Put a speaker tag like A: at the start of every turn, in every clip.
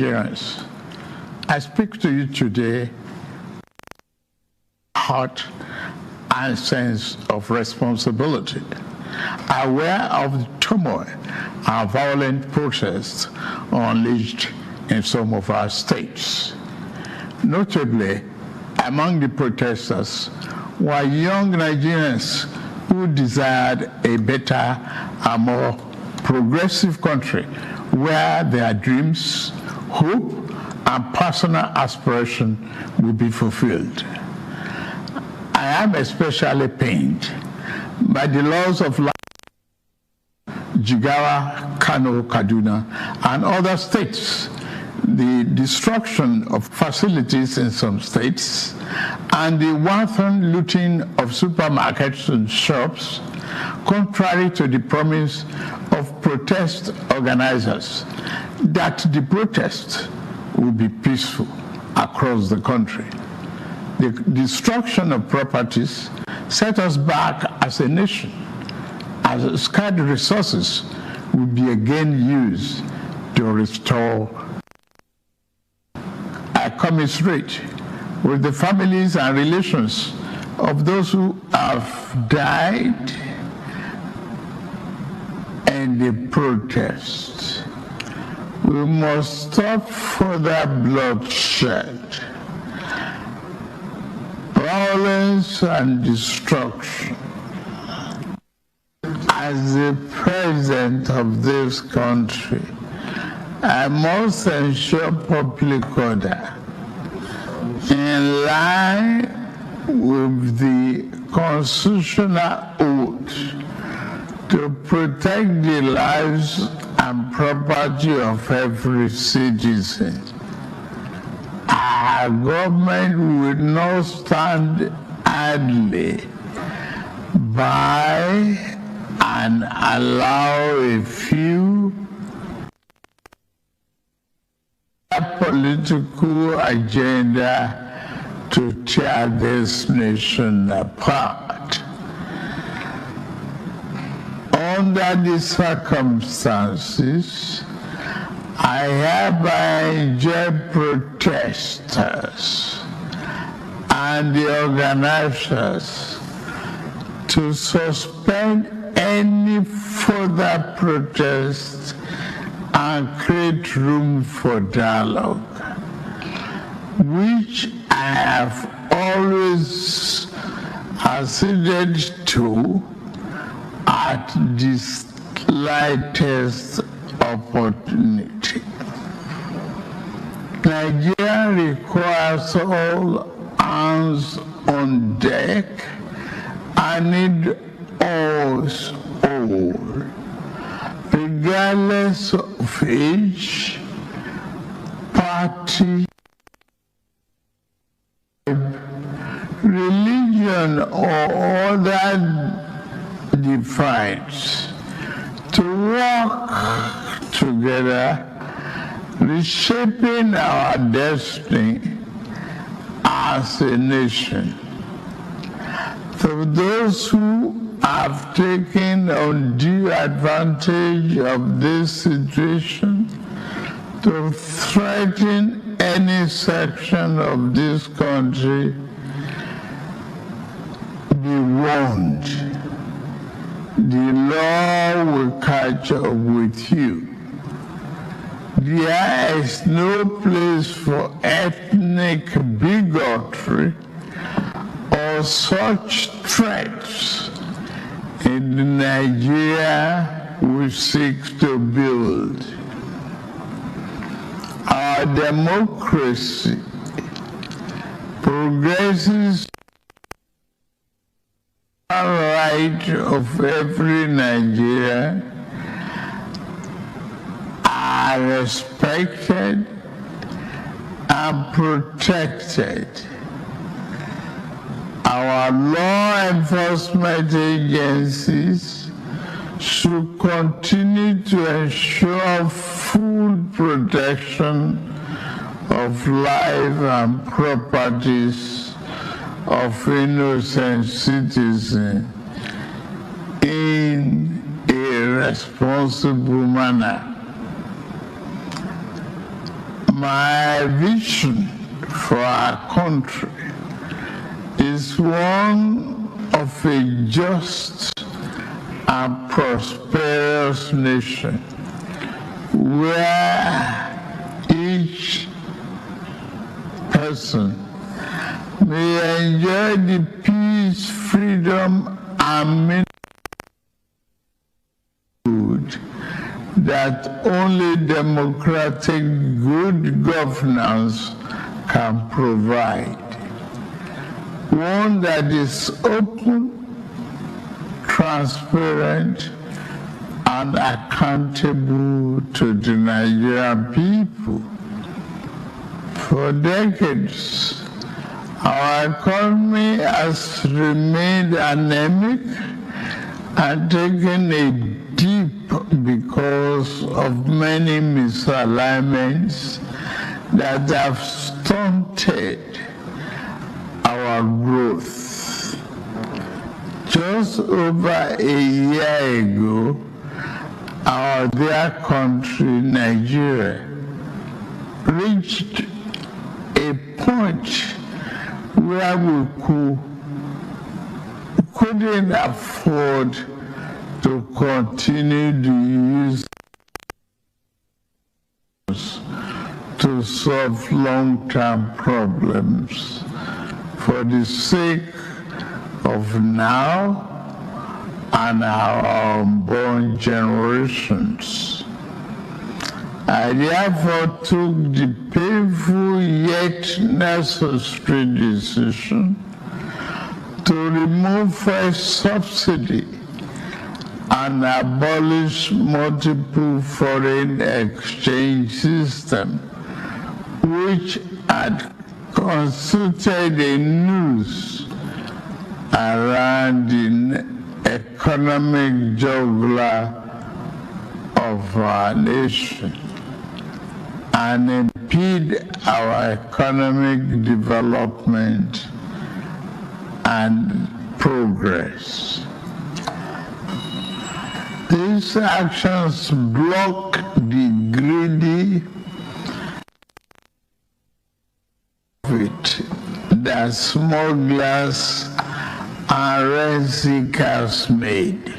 A: Nigerians, I speak to you today heart and sense of responsibility, aware of the turmoil and violent protests unleashed in some of our states. Notably, among the protesters were young Nigerians who desired a better and more progressive country where their dreams, hope, and personal aspiration will be fulfilled. I am especially pained by the loss of life in Jigawa, Kano, Kaduna, and other states, the destruction of facilities in some states, and the wanton looting of supermarkets and shops, contrary to the promise of protest organizers that the protest will be peaceful across the country. The destruction of properties set us back as a nation, as scarce resources will be again used to restore. I commiserate with the families and relations of those who have died in the protests. We must stop further bloodshed, violence, and destruction. As the president of this country, I must ensure public order in line with the constitutional oath to protect the lives and property of every citizen. Our government will not stand idly by and allow a few political agenda to tear this nation apart. Under these circumstances, I hereby enjoin protesters and the organizers to suspend any further protests and create room for dialogue, which I have always acceded to at the slightest opportunity. Nigeria requires all hands on deck and need us all, regardless of age, party, religion, or other divides, to work together, reshaping our destiny as a nation. For those who have taken undue advantage of this situation to threaten any section of this country, be warned. The law will catch up with you. There is no place for ethnic bigotry or such threats in the Nigeria we seek to build. Our democracy progresses the right of every Nigerian are respected and protected. Our law enforcement agencies should continue to ensure full protection of life and properties of innocent citizens in a responsible manner. My vision for our country is one of a just and prosperous nation where each person may enjoy the peace, freedom, and good that only democratic good governance can provide. One that is open, transparent, and accountable to the Nigerian people. For decades, our economy has remained anemic and taken a dip because of many misalignments that have stunted our growth. Just over a year ago, our dear country, Nigeria, reached a point where we couldn't afford to continue to use to solve long-term problems for the sake of now and our unborn generations. I therefore took the painful yet necessary decision to remove first subsidy and abolish multiple foreign exchange system, which had constituted a noose around the economic jugular of our nation and impede our economic development and progress. These actions block the greedy profit that smugglers and rent seekers made.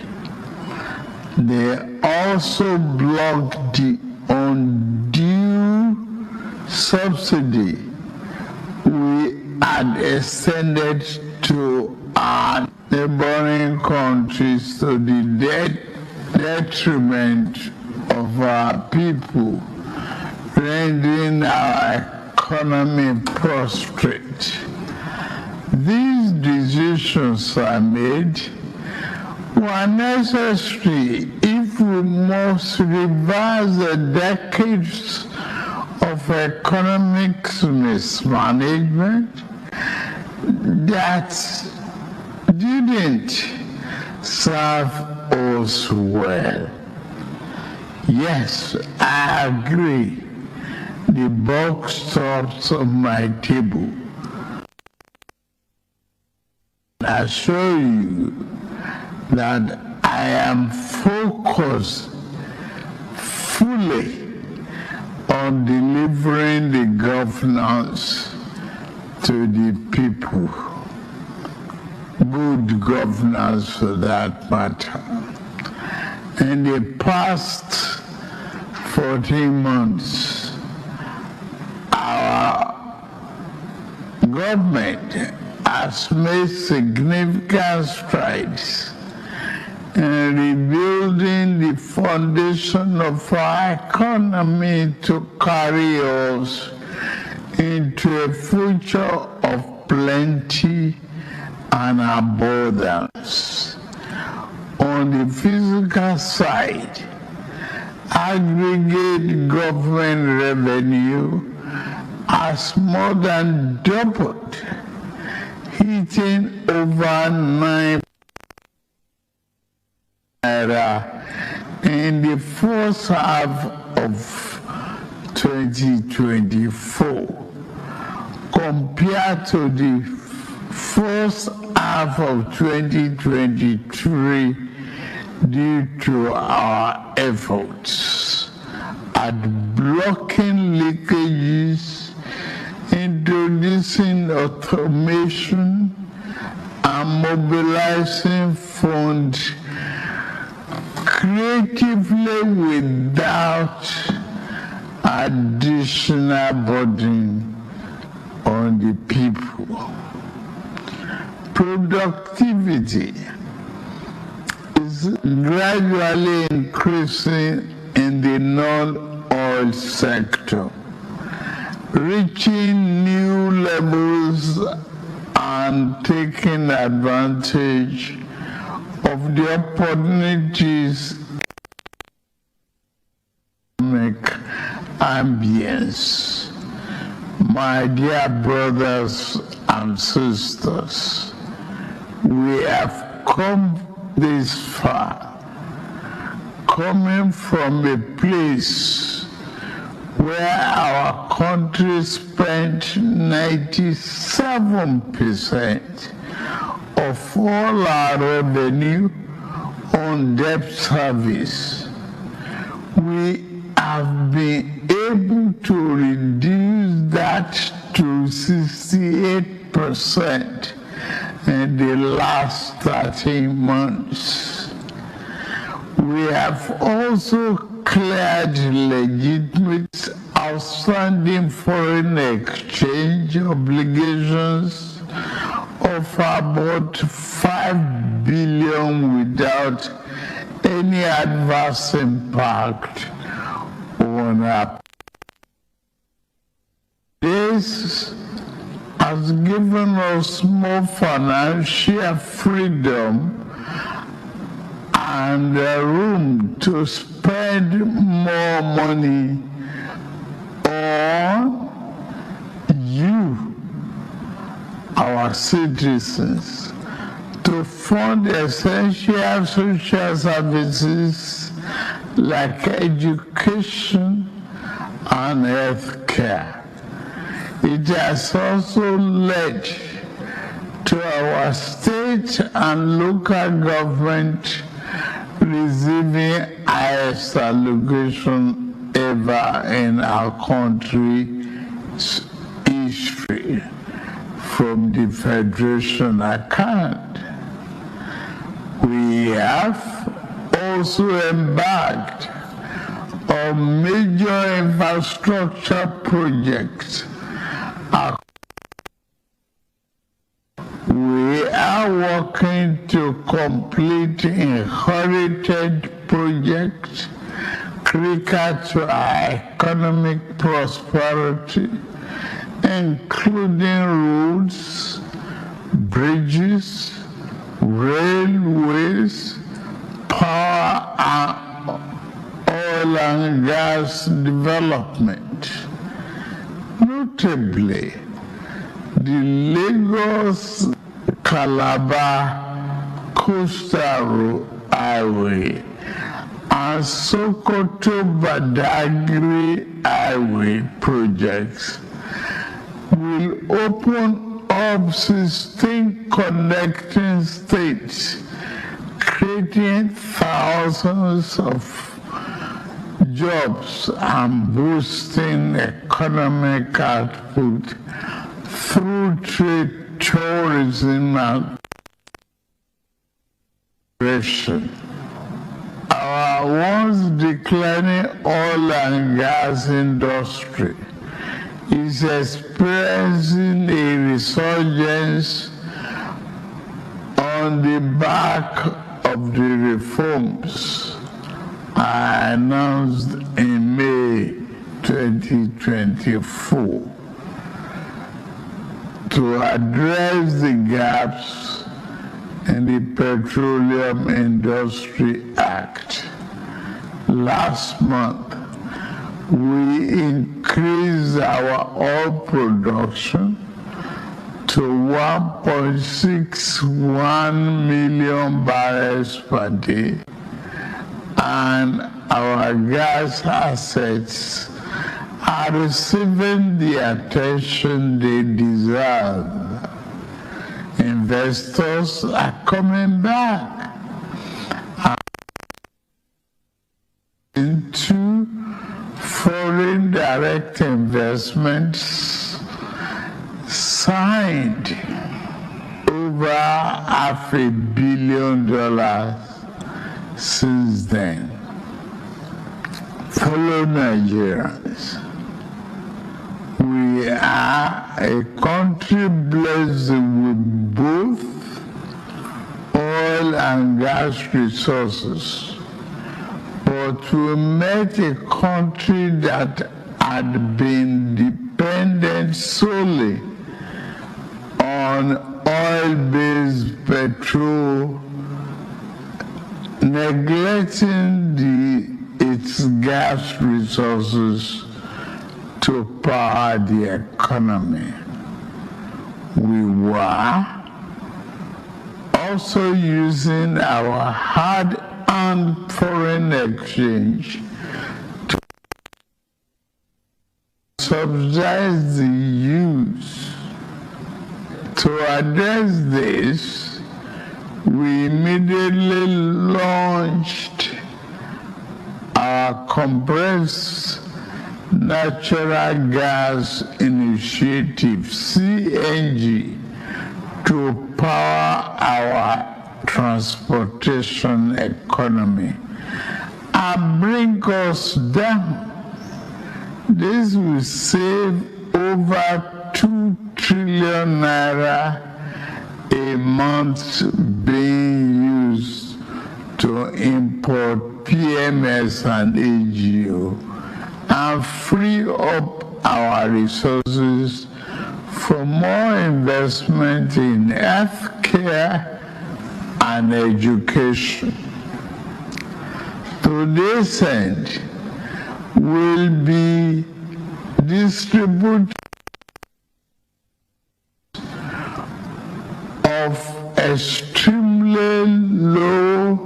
A: They also block the undue subsidy we had extended to our neighboring countries to the detriment of our people, rendering our economy prostrate. These decisions are made were necessary if we must reverse the decades of economic mismanagement that didn't serve us well. Yes, I agree. The buck stops on my table. I assure you that I am focused fully on delivering the governance to the people. Good governance for that matter. In the past 14 months, our government has made significant strides in rebuilding the foundation of our economy to carry us into a future of plenty and abundance. On the physical side, aggregate government revenue has more than doubled, hitting over 9 in the first half of 2024 compared to the first half of 2023 due to our efforts. at blocking leakages, introducing automation, and mobilizing funds creatively without additional burden on the people. Productivity is gradually increasing in the non-oil sector, reaching new levels and taking advantage of the opportunities ambience. My dear brothers and sisters, we have come this far, coming from a place where our country spent 97% of all our revenue on debt service. We have been able to reduce that to 68% in the last 13 months. We have also cleared legitimate outstanding foreign exchange obligations of about $5 billion without any adverse impact on our. This has given us more financial freedom and room to spend more money on you, our citizens, to fund essential social services like education and health care. It has also led to our state and local government receiving highest allocation ever in our country's history from the Federation account. We have also embarked on major infrastructure projects. We are working to complete inherited projects critical to our economic prosperity, including roads, bridges, railways, power, and oil and gas development. Notably, the Lagos-Calabar Coastal Highway and Sokoto-Badagry Highway projects will open up 16 connecting states, creating thousands of jobs and boosting economic output through trade, tourism, and migration. Our once declining oil and gas industry is experiencing a resurgence on the back of the reforms I announced in May 2024 to address the gaps in the Petroleum Industry Act. Last month, we increased our oil production to 1.61 million barrels per day, and our gas assets are receiving the attention they deserve. Investors are coming back into direct investments signed over $500 million since then. Fellow Nigerians, we are a country blessed with both oil and gas resources, but we met a country that had been dependent solely on oil-based petrol, neglecting its gas resources to power the economy. We were also using our hard-earned foreign exchange to subsidize the use. To address this, we immediately launched our compressed natural gas initiative, CNG, to power our transportation economy and bring us down. This will save over 2 trillion naira a month being used to import PMS and AGO and free up our resources for more investment in healthcare and education. To this end, we'll be distributing of extremely low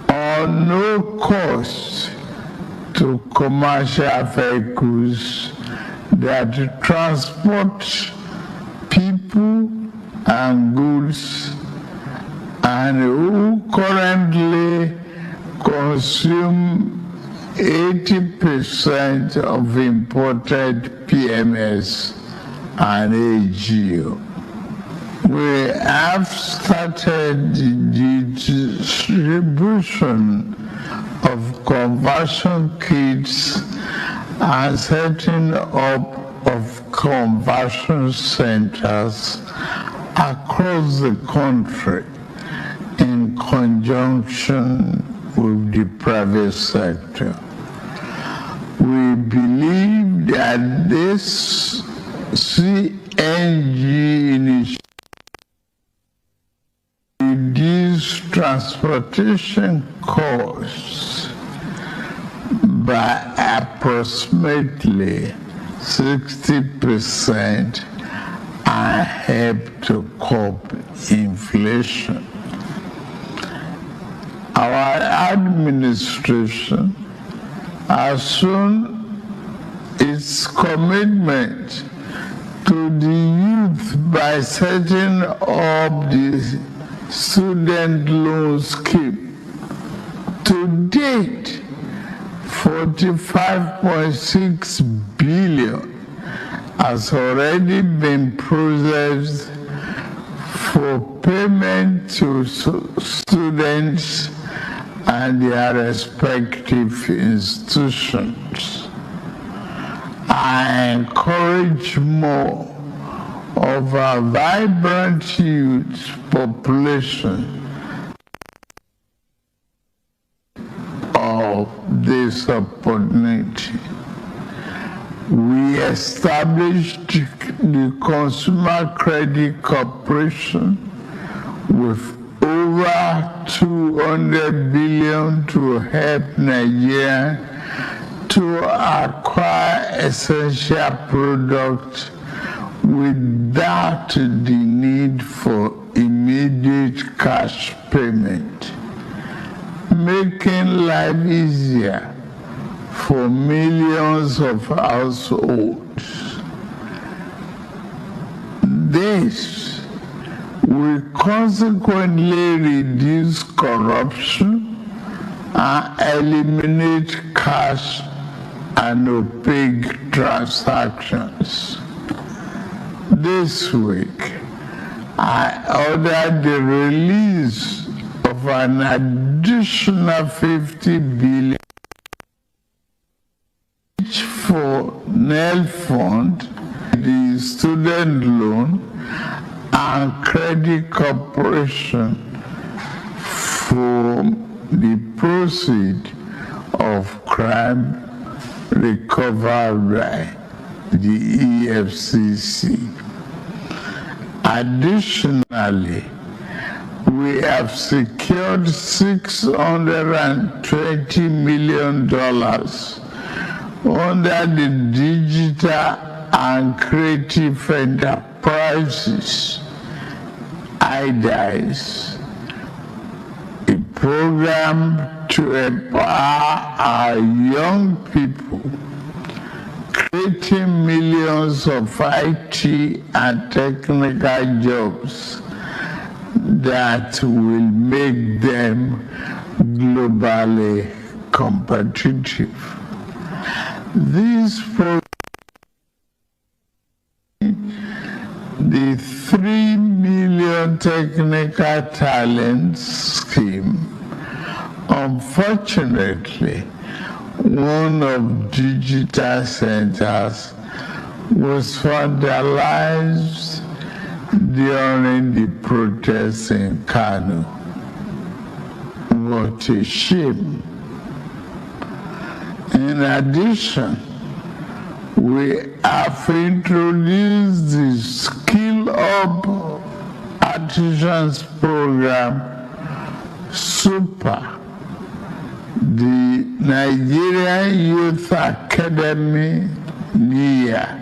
A: or no cost to commercial vehicles that transport people and goods and who currently consume 80% of imported PMS and AGO. We have started the distribution of conversion kits and setting up of conversion centers across the country in conjunction with the private sector. We believe that this CNG initiative reduce transportation costs by approximately 60% and help to curb inflation. Our administration assumed its commitment to the youth by setting up the student loan scheme. To date, 45.6 billion has already been processed for payment to students and their respective institutions. I encourage more of our vibrant youth population of this opportunity. We established the Consumer Credit Corporation with over 200 billion to help Nigeria to acquire essential products without the need for immediate cash payment, making life easier for millions of households. This will consequently reduce corruption and eliminate cash and opaque transactions. This week, I ordered the release of an additional $50 billion each for NEL Fund, the Student Loan and Credit Corporation for the proceeds of crime recovered by the EFCC. Additionally, we have secured $620 million under the Digital and Creative Enterprises (IDIS), a program to empower our young people, creating millions of IT and technical jobs that will make them globally competitive. This program, the 3 million technical talent scheme, unfortunately, one of digital centers was vandalized during the protests in Kano. What a shame. In addition, we have introduced the Skill Up Artisans Program, SUPER, the Nigerian Youth Academy, NIA,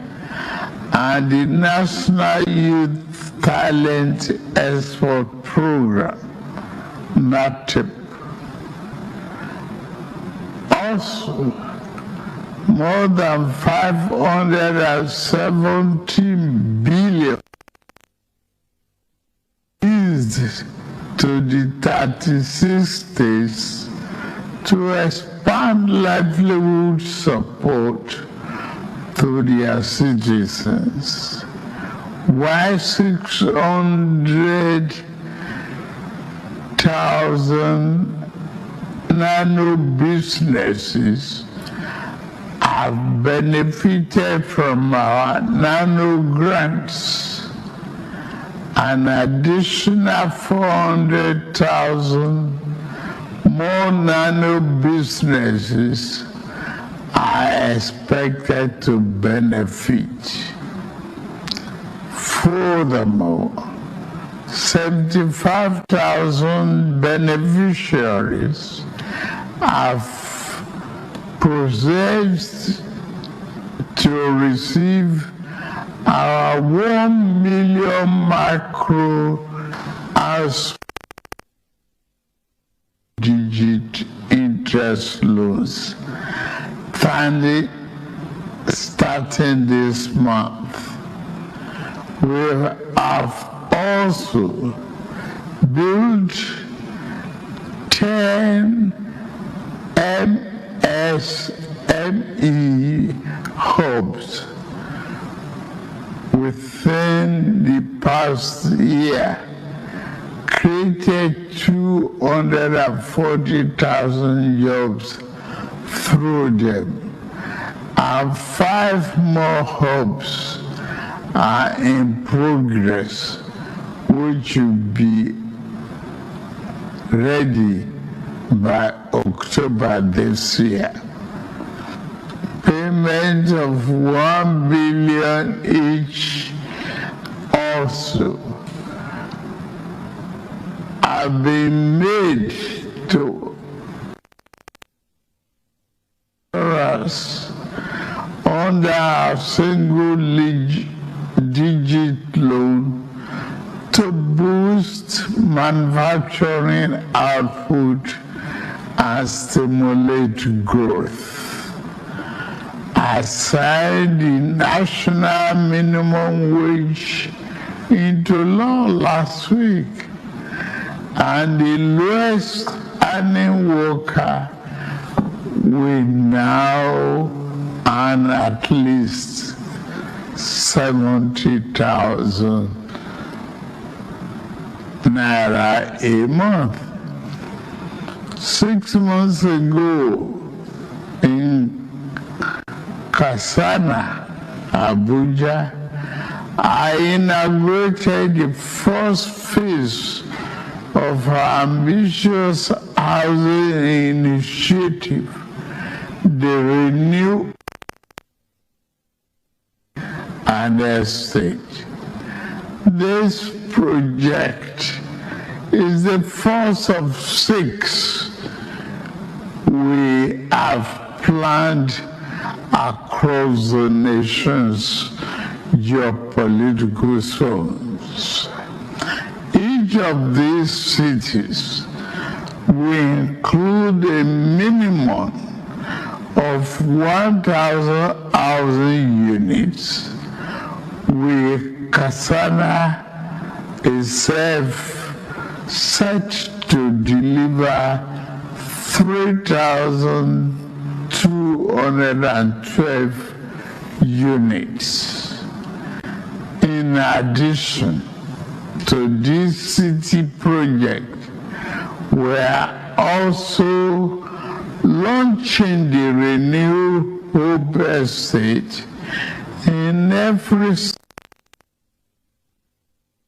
A: and the National Youth Talent Export Program, NATEP. Also, more than $517 billion used to the 36 states to expand livelihood support to their citizens, while 600,000 nano businesses have benefited from our nano grants. An additional 400,000 more nano businesses are expected to benefit. Furthermore, 75,000 beneficiaries have processed to receive our 1 million micro as digit interest loans starting this month. We have also built 10 MSME hubs within the past year, created 240,000 jobs through them, and 5 more hubs are in progress, which will be ready by October this year. Payment of $1 billion each also have been made to us under our single digit loan to boost manufacturing output and stimulate growth. I signed the national minimum wage into law last week, and the lowest earning worker will now earn at least 70,000 naira a month. 6 months ago in Kasana, Abuja, I inaugurated the first phase of our ambitious housing initiative, the Renew and Estate. This project is the first of 6 we have planned across the nation's geopolitical zones. Each of these cities will include a minimum of 1,000 housing units, with Kasana itself set to deliver 3,212 units. In addition to this city project, we are also launching the Renew Hope Estate in every state,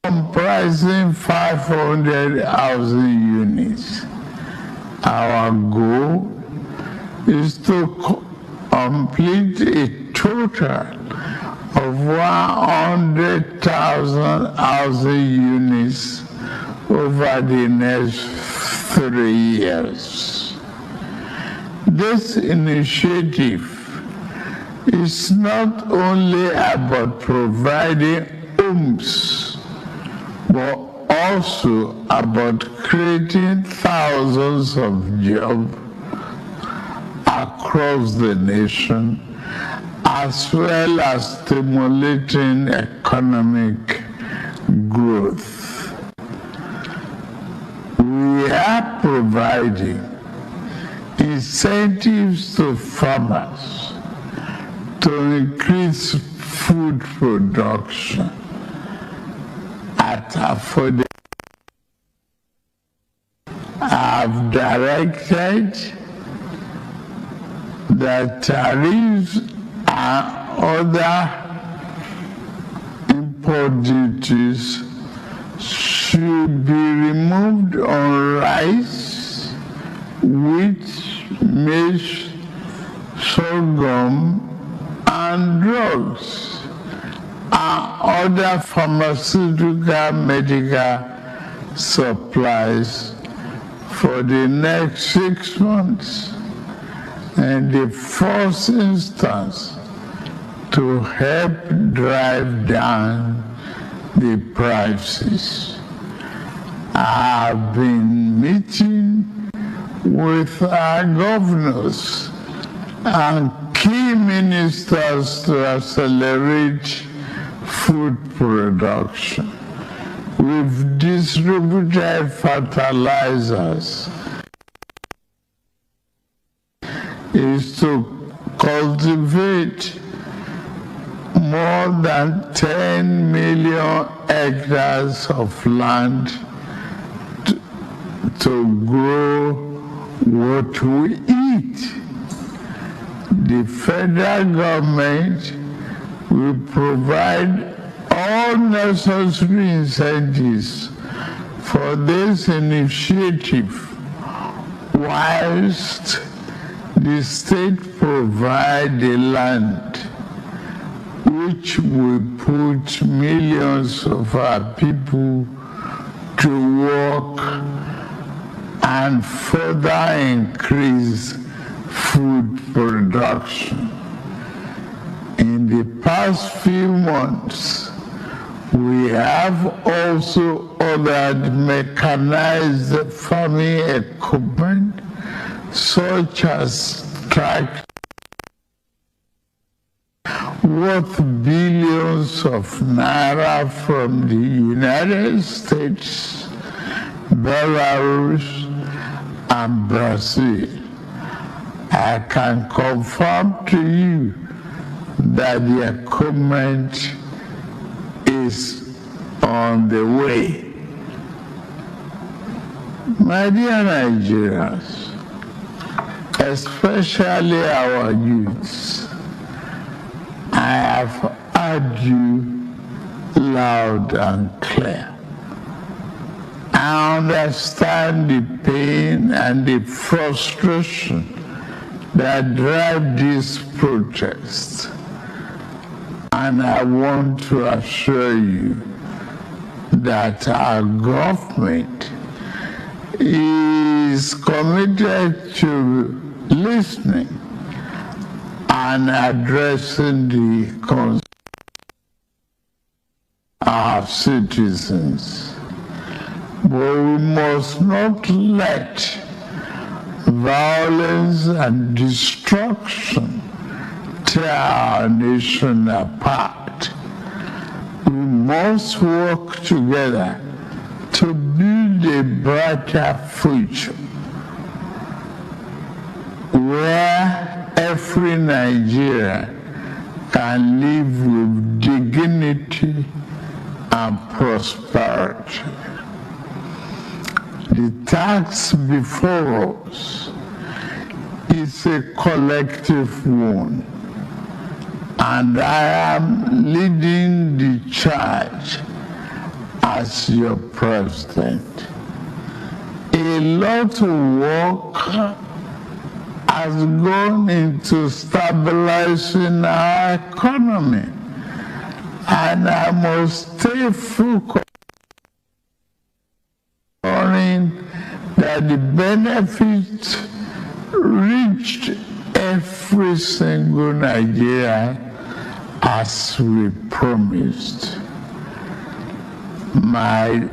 A: comprising 500 housing units. Our goal is to complete a total of 100,000 housing units over the next 3 years. This initiative is not only about providing homes, but also about creating thousands of jobs across the nation, as well as stimulating economic growth. We are providing incentives to farmers to increase food production at affordable. I've directed that tariffs and other import duties should be removed on rice, wheat, maize, sorghum, and drugs, and other pharmaceutical medical supplies for the next 6 months. In the first instance, to help drive down the prices. I have been meeting with our governors and key ministers to accelerate food production. We've distributed fertilizers. Is to cultivate more than 10 million hectares of land to grow what we eat. The federal government will provide all necessary incentives for this initiative, whilst the state provide the land, which will put millions of our people to work and further increase food production. In the past few months, we have also ordered mechanized farming equipment such as tractors worth billions of naira from the United States, Belarus, and Brazil. I can confirm to you that the equipment is on the way. My dear Nigerians, especially our youths, I have heard you loud and clear. I understand the pain and the frustration that drive these protests. And I want to assure you that our government is committed to listening and addressing the concerns of our citizens. But we must not let violence and destruction tear our nation apart. We must work together to build a brighter future where every Nigerian can live with dignity and prosperity. The task before us is a collective one, and I am leading the charge as your president. A lot of work has gone into stabilizing our economy, and I must stay focused on that the benefits reached every single Nigerian as we promised. My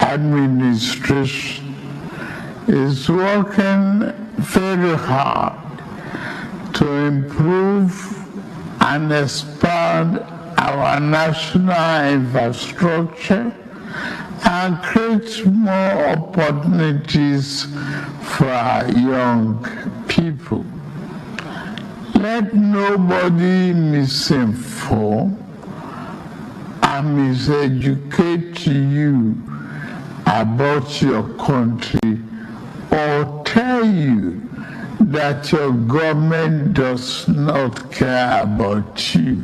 A: administration is working very hard to improve and expand our national infrastructure and create more opportunities for our young people. Let nobody misinform and miseducate you about your country or tell you that your government does not care about you.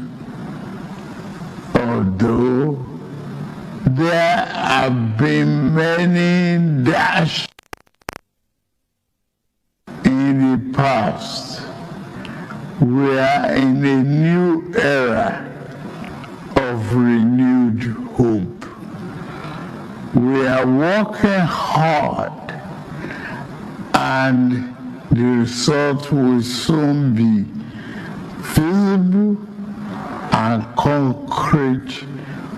A: Although there have been many dashes in the past, we are in a new era of renewed hope. We are working hard, and the result will soon be visible and concrete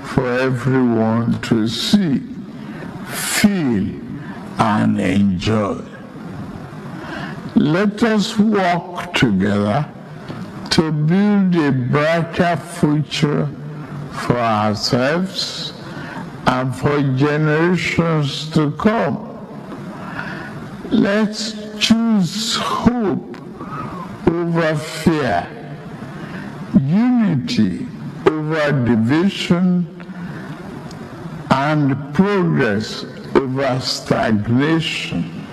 A: for everyone to see, feel, and enjoy. Let us work together to build a brighter future for ourselves and for generations to come. Let's choose hope over fear, unity over division, and progress over stagnation.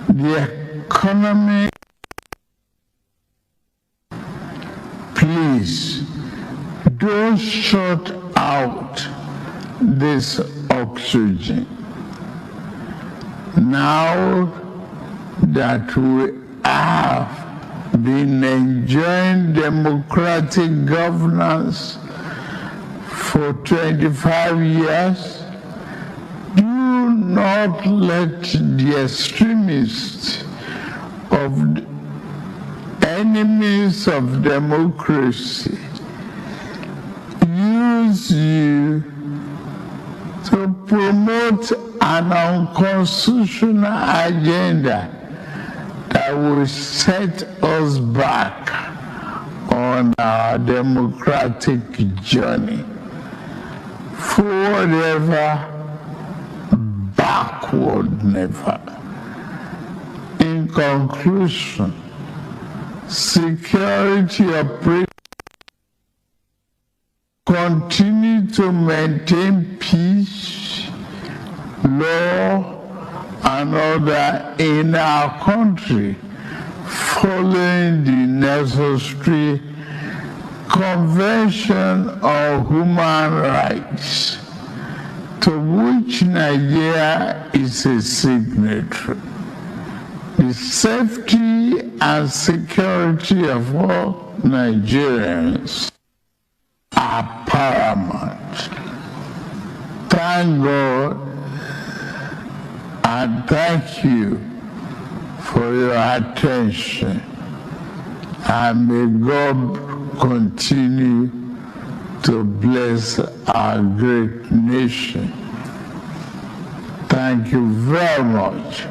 A: The economy, please don't shut out this oxygen. Now that we have been enjoying democratic governance for 25 years, do not let the extremists of enemies of democracy use you to promote an unconstitutional agenda that will set us back on our democratic journey. Forward ever, backward never. In conclusion, security operations continue to maintain peace, law, and order in our country, following the necessary Convention on Human Rights, to which Nigeria is a signatory. The safety and security of all Nigerians are paramount. Thank God and thank you for your attention, and may God continue to bless our great nation. Thank you very much.